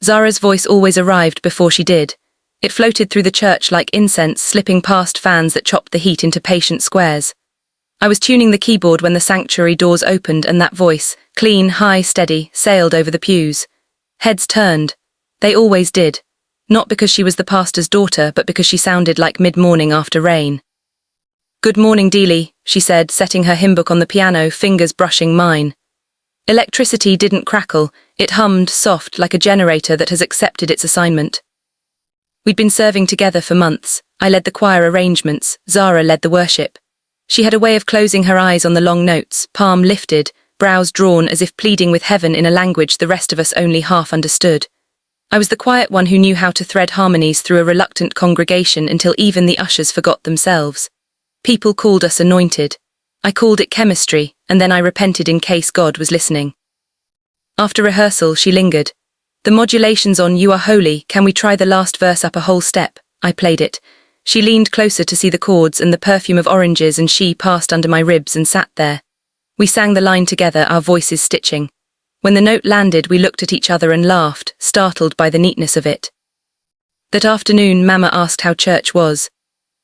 Zara's voice always arrived before she did. It floated through the church like incense, slipping past fans that chopped the heat into patient squares. I was tuning the keyboard when the sanctuary doors opened and that voice, clean, high, steady, sailed over the pews. Heads turned. They always did. Not because she was the pastor's daughter, but because she sounded like mid-morning after rain. "Good morning, Dele," she said, setting her hymn book on the piano, fingers brushing mine. Electricity didn't crackle, it hummed soft like a generator that has accepted its assignment. We'd been serving together for months. I led the choir arrangements, Zara led the worship. She had a way of closing her eyes on the long notes, palm lifted, brows drawn as if pleading with heaven in a language the rest of us only half understood. I was the quiet one who knew how to thread harmonies through a reluctant congregation until even the ushers forgot themselves. People called us anointed. I called it chemistry, and then I repented in case God was listening. After rehearsal, she lingered. "The modulation's on You Are Holy, can we try the last verse up a whole step?" I played it. She leaned closer to see the chords and the perfume of oranges, and she passed under my ribs and sat there. We sang the line together, our voices stitching. When the note landed, we looked at each other and laughed, startled by the neatness of it. That afternoon, Mama asked how church was.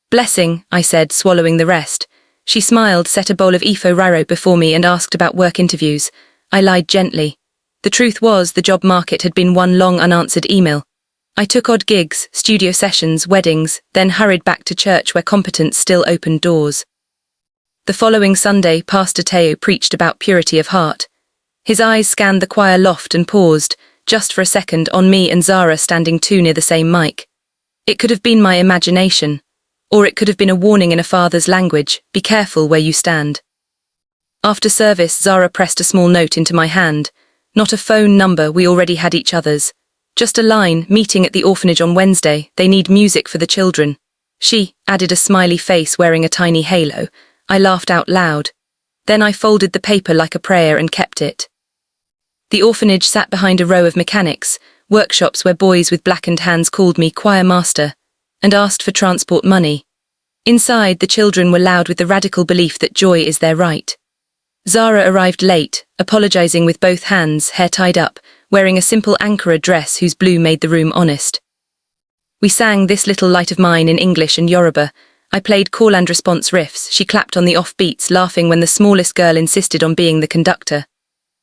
"Blessing," I said, swallowing the rest. She smiled, set a bowl of ifo riro before me and asked about work interviews. I lied gently. The truth was, the job market had been one long unanswered email. I took odd gigs, studio sessions, weddings, then hurried back to church where competence still opened doors. The following Sunday, Pastor Teo preached about purity of heart. His eyes scanned the choir loft and paused, just for a second, on me and Zara standing too near the same mic. It could have been my imagination, or it could have been a warning in a father's language, be careful where you stand. After service, Zara pressed a small note into my hand. Not a phone number, we already had each other's. Just a line, meeting at the orphanage on Wednesday, they need music for the children. She added a smiley face wearing a tiny halo. I laughed out loud. Then I folded the paper like a prayer and kept it. The orphanage sat behind a row of mechanics, workshops where boys with blackened hands called me choir master, and asked for transport money. Inside, the children were loud with the radical belief that joy is their right. Zara arrived late, apologizing with both hands, hair tied up, wearing a simple Ankara dress whose blue made the room honest. We sang This Little Light of Mine in English and Yoruba. I played call and response riffs. She clapped on the off beats, laughing when the smallest girl insisted on being the conductor.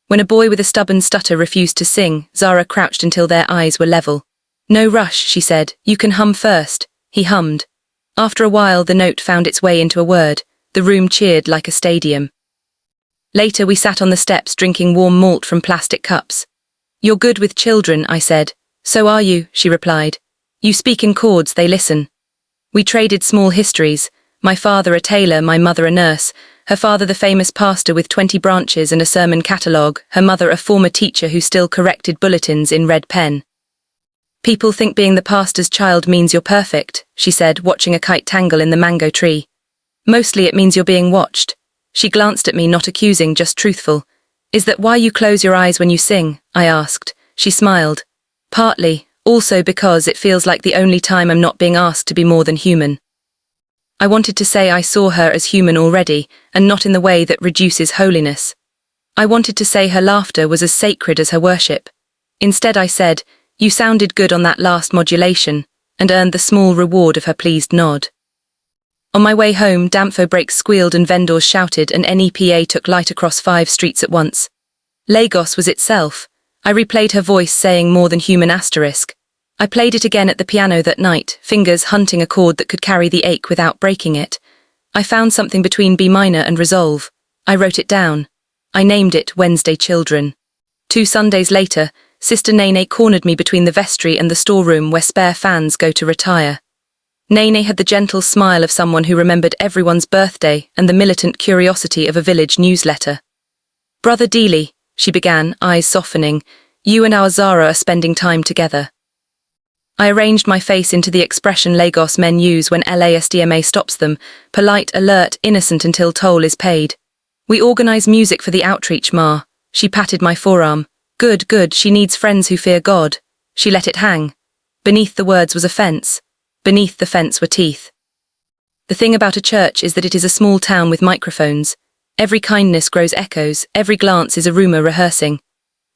When a boy with a stubborn stutter refused to sing, Zara crouched until their eyes were level. "No rush," she said. "You can hum first." He hummed. After a while, the note found its way into a word. The room cheered like a stadium. Later, we sat on the steps drinking warm malt from plastic cups. "You're good with children," I said. "So are you," she replied. "You speak in chords, they listen." We traded small histories. My father a tailor, my mother a nurse. Her father the famous pastor with 20 branches and a sermon catalogue. Her mother a former teacher who still corrected bulletins in red pen. "People think being the pastor's child means you're perfect," she said, watching a kite tangle in the mango tree. "Mostly it means you're being watched." She glanced at me, not accusing, just truthful. "Is that why you close your eyes when you sing?" I asked. She smiled. "Partly, also because it feels like the only time I'm not being asked to be more than human." I wanted to say I saw her as human already, and not in the way that reduces holiness. I wanted to say her laughter was as sacred as her worship. Instead I said, "You sounded good on that last modulation," and earned the small reward of her pleased nod. On my way home, Damfo brakes squealed and vendors shouted, and NEPA took light across 5 streets at once. Lagos was itself. I replayed her voice saying more than human asterisk. I played it again at the piano that night, fingers hunting a chord that could carry the ache without breaking it. I found something between B minor and resolve. I wrote it down. I named it Wednesday Children. 2 Sundays later, Sister Nene cornered me between the vestry and the storeroom where spare fans go to retire. Nene had the gentle smile of someone who remembered everyone's birthday and the militant curiosity of a village newsletter. "Brother Dele," she began, eyes softening, "you and our Zara are spending time together." I arranged my face into the expression Lagos men use when LASDMA stops them, polite, alert, innocent until toll is paid. "We organize music for the outreach, Ma." She patted my forearm. Good, good, she needs friends who fear God." She let it hang. Beneath the words was a fence. Beneath the fence were teeth. The thing about a church is that it is a small town with microphones. Every kindness grows echoes, every glance is a rumor rehearsing.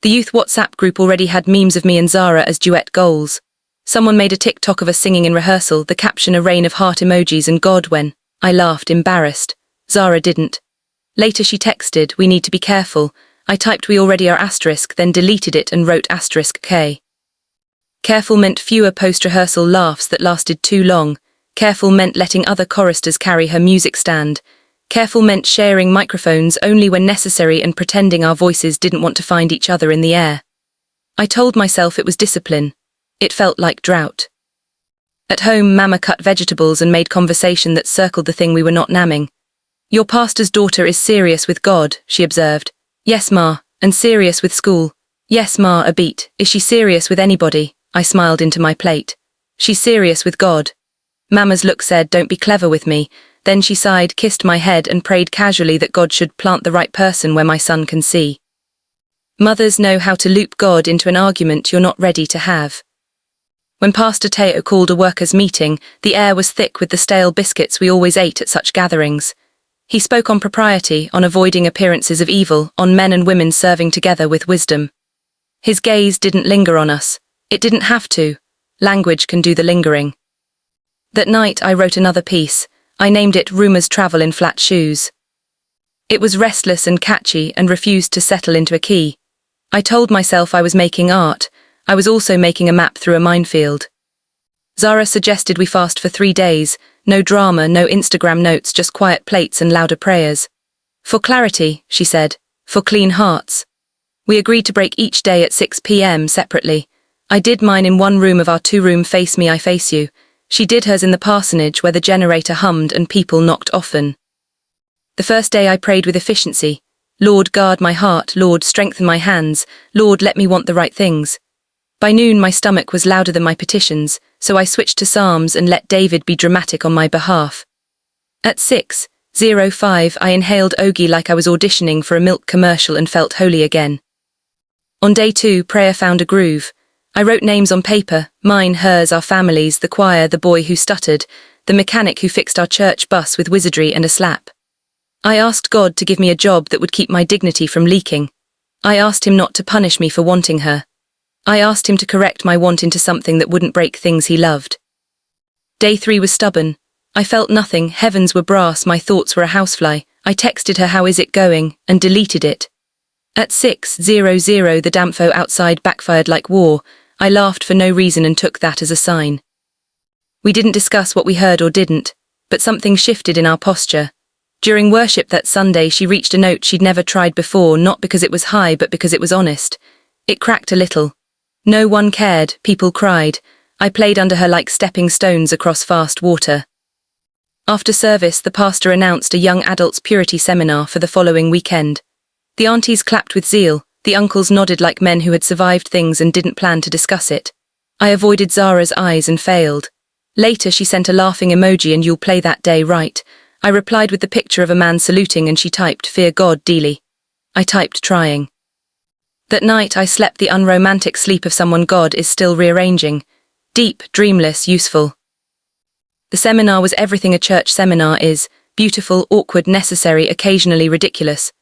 The youth WhatsApp group already had memes of me and Zara as duet goals. Someone made a TikTok of us singing in rehearsal, the caption a rain of heart emojis and God when. I laughed, embarrassed. Zara didn't. Later she texted, we need to be careful. I typed we already are asterisk, then deleted it and wrote asterisk K. Careful meant fewer post-rehearsal laughs that lasted too long. Careful meant letting other choristers carry her music stand. Careful meant sharing microphones only when necessary and pretending our voices didn't want to find each other in the air. I told myself it was discipline. It felt like drought. At home, Mama cut vegetables and made conversation that circled the thing we were not namming. Your pastor's daughter is serious with God, she observed. Yes, Ma, and serious with school. Yes, Ma, a beat. Is she serious with anybody? I smiled into my plate. She's serious with God. Mama's look said, don't be clever with me. Then she sighed, kissed my head and prayed casually that God should plant the right person where my son can see. Mothers know how to loop God into an argument you're not ready to have. When Pastor Teo called a workers' meeting, the air was thick with the stale biscuits we always ate at such gatherings. He spoke on propriety, on avoiding appearances of evil, on men and women serving together with wisdom. His gaze didn't linger on us. It didn't have to. Language can do the lingering. That night I wrote another piece. I named it Rumours Travel in Flat Shoes. It was restless and catchy and refused to settle into a key. I told myself I was making art. I was also making a map through a minefield. Zara suggested we fast for 3 days. No drama, no Instagram notes, just quiet plates and louder prayers. For clarity, she said. For clean hearts. We agreed to break each day at 6 p.m. separately. I did mine in one room of our 2-room face me I face you. She did hers in the parsonage where the generator hummed and people knocked often. The first day I prayed with efficiency. Lord, guard my heart. Lord, strengthen my hands. Lord, let me want the right things. By noon my stomach was louder than my petitions, so I switched to Psalms and let David be dramatic on my behalf. At 6:05 I inhaled Ogie like I was auditioning for a milk commercial and felt holy again. On day 2 prayer found a groove. I wrote names on paper, mine, hers, our families, the choir, the boy who stuttered, the mechanic who fixed our church bus with wizardry and a slap. I asked God to give me a job that would keep my dignity from leaking. I asked him not to punish me for wanting her. I asked him to correct my want into something that wouldn't break things he loved. Day 3 was stubborn. I felt nothing, heavens were brass, my thoughts were a housefly. I texted her how is it going, and deleted it. At 6:00 the Damfo outside backfired like war. I laughed for no reason and took that as a sign. We didn't discuss what we heard or didn't, but something shifted in our posture. During worship that Sunday she reached a note she'd never tried before, not because it was high but because it was honest. It cracked a little. No one cared, people cried. I played under her like stepping stones across fast water. After service the pastor announced a young adults purity seminar for the following weekend. The aunties clapped with zeal. The uncles nodded like men who had survived things and didn't plan to discuss it. I avoided Zara's eyes and failed. Later she sent a laughing emoji and you'll play that day, right? I replied with the picture of a man saluting and she typed, fear God, Dele. I typed trying. That night I slept the unromantic sleep of someone God is still rearranging. Deep, dreamless, useful. The seminar was everything a church seminar is. Beautiful, awkward, necessary, occasionally ridiculous.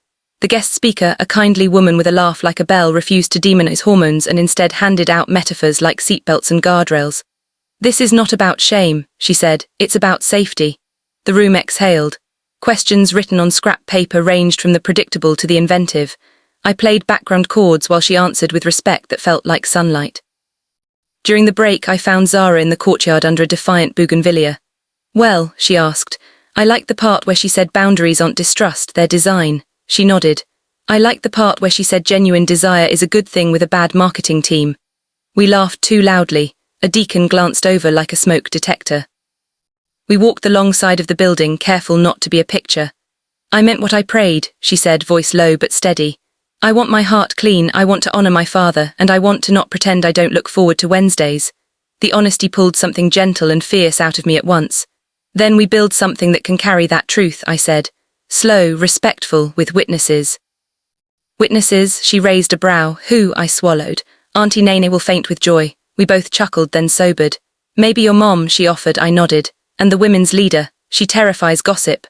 The guest speaker, a kindly woman with a laugh like a bell, refused to demonize hormones and instead handed out metaphors like seatbelts and guardrails. This is not about shame, she said, it's about safety. The room exhaled. Questions written on scrap paper ranged from the predictable to the inventive. I played background chords while she answered with respect that felt like sunlight. During the break I found Zara in the courtyard under a defiant bougainvillea. Well, she asked, I liked the part where she said boundaries aren't distrust, they're design. She nodded. I liked the part where she said genuine desire is a good thing with a bad marketing team. We laughed too loudly. A deacon glanced over like a smoke detector. We walked the long side of the building, careful not to be a picture. I meant what I prayed, she said, voice low but steady. I want my heart clean, I want to honor my father, and I want to not pretend I don't look forward to Wednesdays. The honesty pulled something gentle and fierce out of me at once. Then we build something that can carry that truth, I said. Slow, respectful, with witnesses. Witnesses, she raised a brow. Who? I swallowed. Auntie Nene will faint with joy. We both chuckled, then sobered. Maybe your mom, she offered, I nodded. And the women's leader, she terrifies gossip.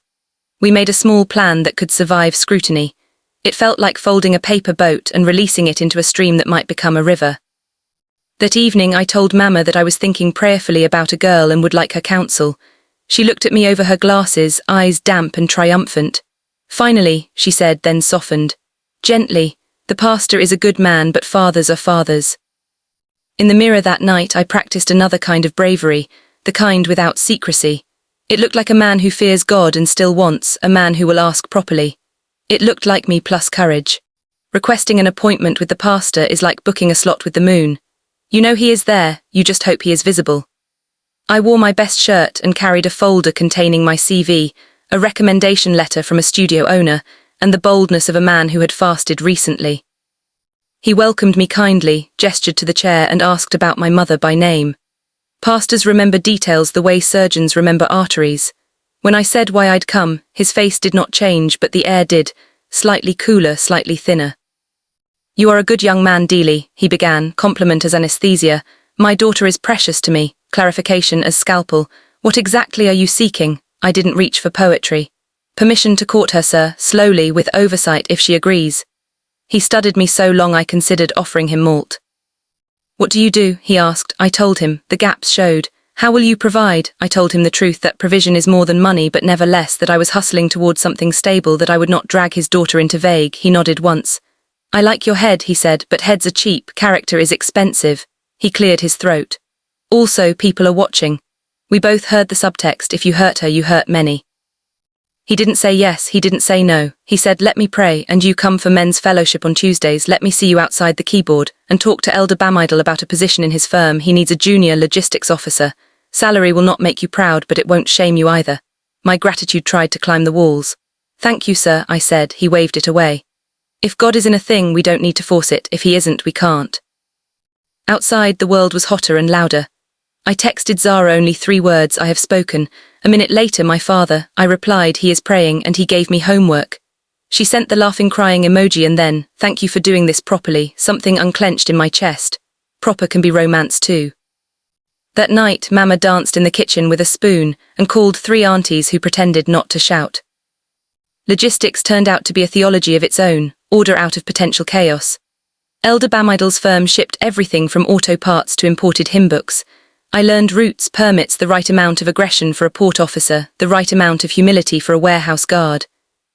We made a small plan that could survive scrutiny. It felt like folding a paper boat and releasing it into a stream that might become a river. That evening I told Mama that I was thinking prayerfully about a girl and would like her counsel. She looked at me over her glasses, eyes damp and triumphant. "Finally," she said, then softened. Gently, "The pastor is a good man, but fathers are fathers." In the mirror that night I practiced another kind of bravery, the kind without secrecy. It looked like a man who fears God and still wants, a man who will ask properly. It looked like me plus courage. Requesting an appointment with the pastor is like booking a slot with the moon. You know he is there, you just hope he is visible. I wore my best shirt and carried a folder containing my CV, a recommendation letter from a studio owner, and the boldness of a man who had fasted recently. He welcomed me kindly, gestured to the chair and asked about my mother by name. Pastors remember details the way surgeons remember arteries. When I said why I'd come, his face did not change, but the air did, slightly cooler, slightly thinner. "You are a good young man, Dele," he began, compliment as anesthesia. "My daughter is precious to me," clarification as scalpel. "What exactly are you seeking?" I didn't reach for poetry. "Permission to court her, sir, slowly, with oversight if she agrees." He studied me so long I considered offering him malt. "What do you do?" he asked. I told him. The gaps showed. "How will you provide?" I told him the truth, that provision is more than money but never less, that I was hustling towards something stable, that I would not drag his daughter into vague. He nodded once. "I like your head," he said, "but heads are cheap, character is expensive." He cleared his throat. "Also, people are watching." We both heard the subtext, if you hurt her, you hurt many. He didn't say yes, he didn't say no. He said, "Let me pray, and you come for men's fellowship on Tuesdays, let me see you outside the keyboard, and talk to Elder Bamidel about a position in his firm. He needs a junior logistics officer. Salary will not make you proud, but it won't shame you either." My gratitude tried to climb the walls. "Thank you, sir," I said. He waved it away. If God is in a thing, we don't need to force it. If he isn't, we can't. Outside, the world was hotter and louder. I texted Zara only 3 words, "I have spoken." A minute later, my father. I replied, "He is praying," and he gave me homework. She sent the laughing crying emoji and then, "Thank you for doing this properly." Something unclenched in my chest. Proper can be romance too. That night, Mama danced in the kitchen with a spoon and called 3 aunties who pretended not to shout. Logistics turned out to be a theology of its own, order out of potential chaos. Elder Bamidel's firm shipped everything from auto parts to imported hymn books. I learned routes, permits, the right amount of aggression for a port officer, the right amount of humility for a warehouse guard.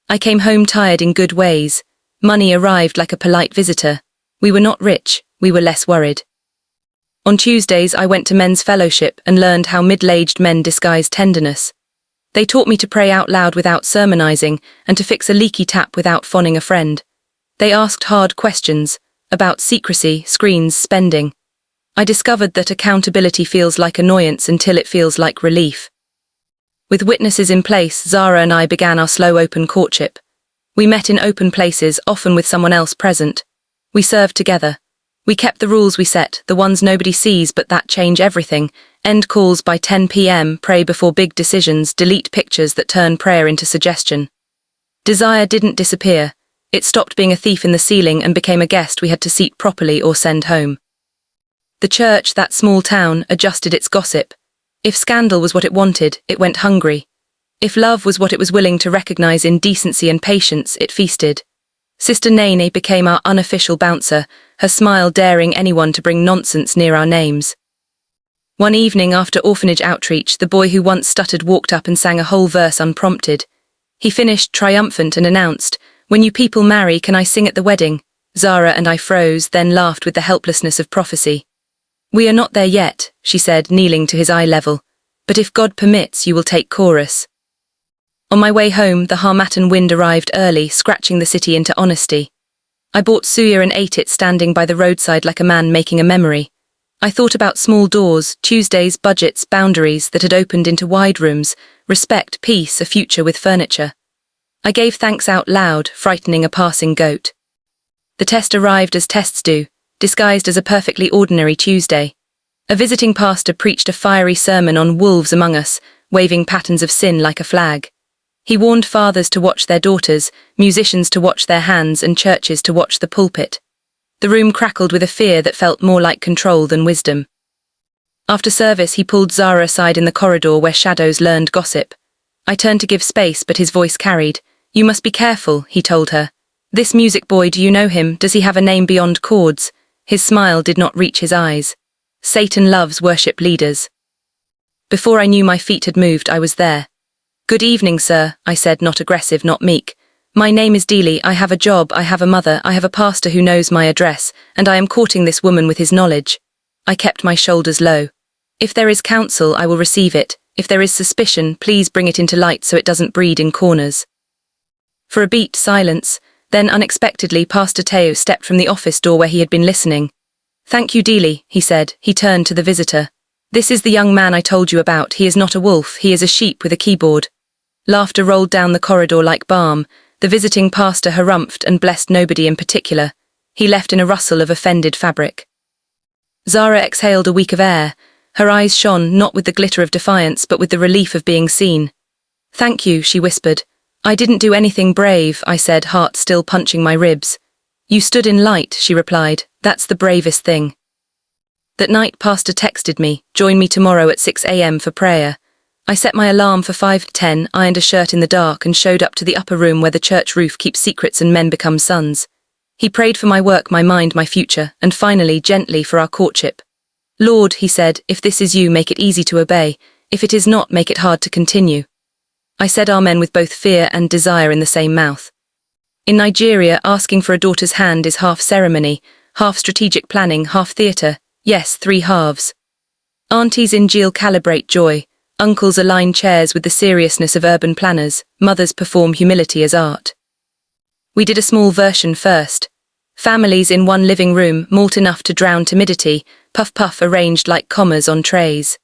I came home tired in good ways. Money arrived like a polite visitor. We were not rich, we were less worried. On Tuesdays I went to men's fellowship and learned how middle-aged men disguise tenderness. They taught me to pray out loud without sermonizing and to fix a leaky tap without phoning a friend. They asked hard questions about secrecy, screens, spending. I discovered that accountability feels like annoyance until it feels like relief. With witnesses in place, Zara and I began our slow open courtship. We met in open places, often with someone else present. We served together. We kept the rules we set, the ones nobody sees but that change everything. End calls by 10 p.m, pray before big decisions, delete pictures that turn prayer into suggestion. Desire didn't disappear. It stopped being a thief in the ceiling and became a guest we had to seat properly or send home. The church, that small town, adjusted its gossip. If scandal was what it wanted, it went hungry. If love was what it was willing to recognize in decency and patience, it feasted. Sister Nene became our unofficial bouncer, her smile daring anyone to bring nonsense near our names. One evening after orphanage outreach, the boy who once stuttered walked up and sang a whole verse unprompted. He finished triumphant and announced, "When you people marry, can I sing at the wedding?" Zara and I froze, then laughed with the helplessness of prophecy. "We are not there yet," she said, kneeling to his eye level. "But if God permits, you will take chorus." On my way home, the Harmattan wind arrived early, scratching the city into honesty. I bought suya and ate it standing by the roadside like a man making a memory. I thought about small doors, Tuesdays, budgets, boundaries that had opened into wide rooms, respect, peace, a future with furniture. I gave thanks out loud, frightening a passing goat. The test arrived as tests do, disguised as a perfectly ordinary Tuesday. A visiting pastor preached a fiery sermon on wolves among us, waving patterns of sin like a flag. He warned fathers to watch their daughters, musicians to watch their hands, and churches to watch the pulpit. The room crackled with a fear that felt more like control than wisdom. After service, he pulled Zara aside in the corridor where shadows learned gossip. I turned to give space, but his voice carried. "You must be careful," he told her. This music boy, do you know him? Does he have a name beyond chords? His smile did not reach his eyes. Satan loves worship leaders. Before I knew my feet had moved, I was there. Good evening, sir, I said, not aggressive, not meek. My name is Dele, I have a job, I have a mother, I have a pastor who knows my address, and I am courting this woman with his knowledge. I kept my shoulders low. If there is counsel, I will receive it. If there is suspicion, please bring it into light so it doesn't breed in corners. For a beat, silence. Then unexpectedly, Pastor Teo stepped from the office door where he had been listening. Thank you, Dele, he said. He turned to the visitor. This is the young man I told you about. He is not a wolf, he is a sheep with a keyboard. Laughter rolled down the corridor like balm. The visiting pastor harumphed and blessed nobody in particular. He left in a rustle of offended fabric. Zara exhaled a week of air. Her eyes shone, not with the glitter of defiance, but with the relief of being seen. Thank you, she whispered. I didn't do anything brave, I said, heart still punching my ribs. You stood in light, she replied. That's the bravest thing. That night, Pastor texted me, join me tomorrow at 6 a.m. for prayer. I set my alarm for 5:10, ironed a shirt in the dark and showed up to the upper room where the church roof keeps secrets and men become sons. He prayed for my work, my mind, my future, and finally, gently, for our courtship. Lord, he said, if this is you, make it easy to obey. If it is not, make it hard to continue. I said amen with both fear and desire in the same mouth. In Nigeria, asking for a daughter's hand is half ceremony, half strategic planning, half theatre. Yes, 3 halves. Aunties in jail calibrate joy. Uncles align chairs with the seriousness of urban planners. Mothers perform humility as art. We did a small version first. Families in one living room, malt enough to drown timidity, puff-puff arranged like commas on trays.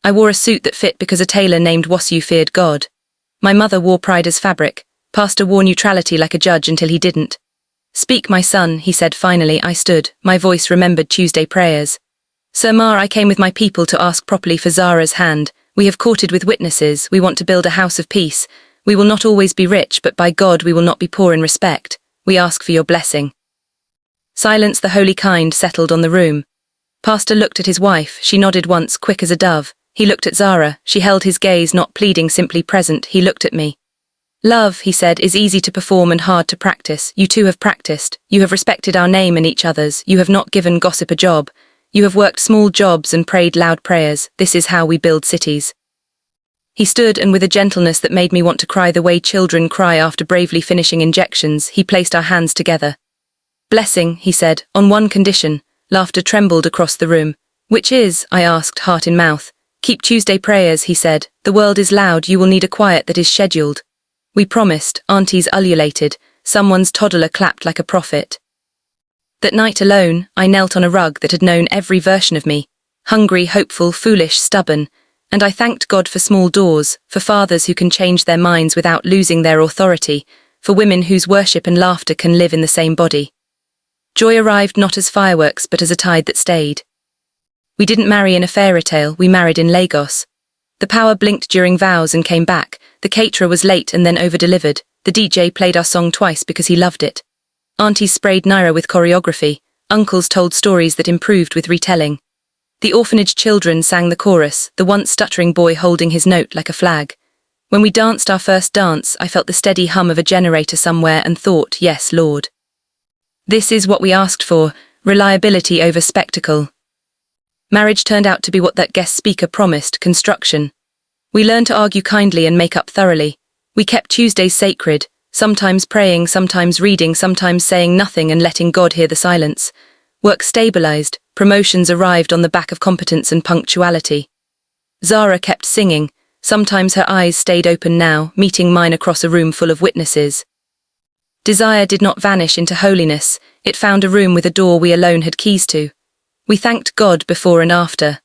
I wore a suit that fit because a tailor named Wasu feared God. My mother wore pride as fabric. Pastor wore neutrality like a judge until he didn't. Speak, my son, he said finally. I stood. My voice remembered Tuesday prayers. Sir Ma, I came with my people to ask properly for Zara's hand. We have courted with witnesses. We want to build a house of peace. We will not always be rich, but by God we will not be poor in respect. We ask for your blessing. Silence, the holy kind, settled on the room. Pastor looked at his wife. She nodded once, quick as a dove. He looked at Zara. She held his gaze, not pleading, simply present. He looked at me. Love, he said, is easy to perform and hard to practice. You two have practiced. You have respected our name and each other's. You have not given gossip a job. You have worked small jobs and prayed loud prayers. This is how we build cities. He stood, and with a gentleness that made me want to cry the way children cry after bravely finishing injections, he placed our hands together. Blessing, he said, on one condition. Laughter trembled across the room. Which is? I asked, heart in mouth. Keep Tuesday prayers, he said. The world is loud, you will need a quiet that is scheduled. We promised. Aunties ululated. Someone's toddler clapped like a prophet. That night alone, I knelt on a rug that had known every version of me. Hungry, hopeful, foolish, stubborn. And I thanked God for small doors, for fathers who can change their minds without losing their authority, for women whose worship and laughter can live in the same body. Joy arrived not as fireworks, but as a tide that stayed. We didn't marry in a fairy tale, we married in Lagos. The power blinked during vows and came back. The caterer was late and then over-delivered. The DJ played our song twice because he loved it. Aunties sprayed Naira with choreography. Uncles told stories that improved with retelling. The orphanage children sang the chorus, the once stuttering boy holding his note like a flag. When we danced our first dance, I felt the steady hum of a generator somewhere and thought, yes, Lord. This is what we asked for, reliability over spectacle. Marriage turned out to be what that guest speaker promised, construction. We learned to argue kindly and make up thoroughly. We kept Tuesdays sacred, sometimes praying, sometimes reading, sometimes saying nothing and letting God hear the silence. Work stabilized, promotions arrived on the back of competence and punctuality. Zara kept singing. Sometimes her eyes stayed open now, meeting mine across a room full of witnesses. Desire did not vanish into holiness. It found a room with a door we alone had keys to. We thanked God before and after.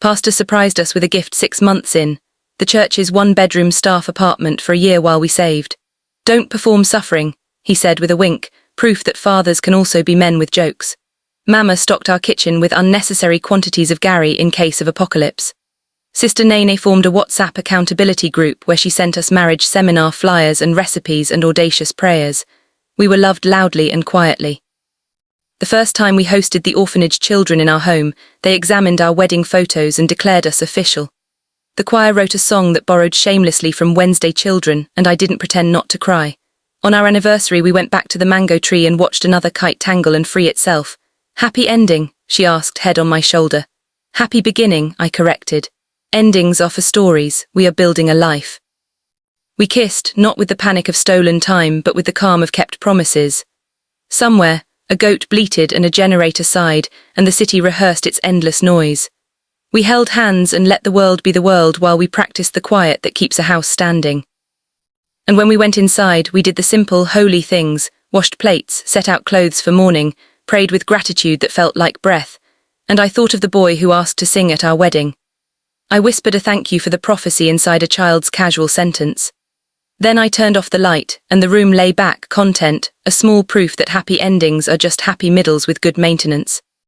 Pastor surprised us with a gift 6 months in. The church's 1-bedroom staff apartment for a year while we saved. Don't perform suffering, he said with a wink, proof that fathers can also be men with jokes. Mama stocked our kitchen with unnecessary quantities of Gary in case of apocalypse. Sister Nene formed a WhatsApp accountability group where she sent us marriage seminar flyers and recipes and audacious prayers. We were loved loudly and quietly. The first time we hosted the orphanage children in our home, they examined our wedding photos and declared us official. The choir wrote a song that borrowed shamelessly from Wednesday Children, and I didn't pretend not to cry. On our anniversary, we went back to the mango tree and watched another kite tangle and free itself. Happy ending, she asked, head on my shoulder. Happy beginning, I corrected. Endings are for stories, we are building a life. We kissed, not with the panic of stolen time, but with the calm of kept promises. Somewhere, a goat bleated and a generator sighed, and the city rehearsed its endless noise. We held hands and let the world be the world while we practiced the quiet that keeps a house standing. And when we went inside, we did the simple, holy things, washed plates, set out clothes for mourning, prayed with gratitude that felt like breath, and I thought of the boy who asked to sing at our wedding. I whispered a thank you for the prophecy inside a child's casual sentence. Then I turned off the light, and the room lay back, content, a small proof that happy endings are just happy middles with good maintenance.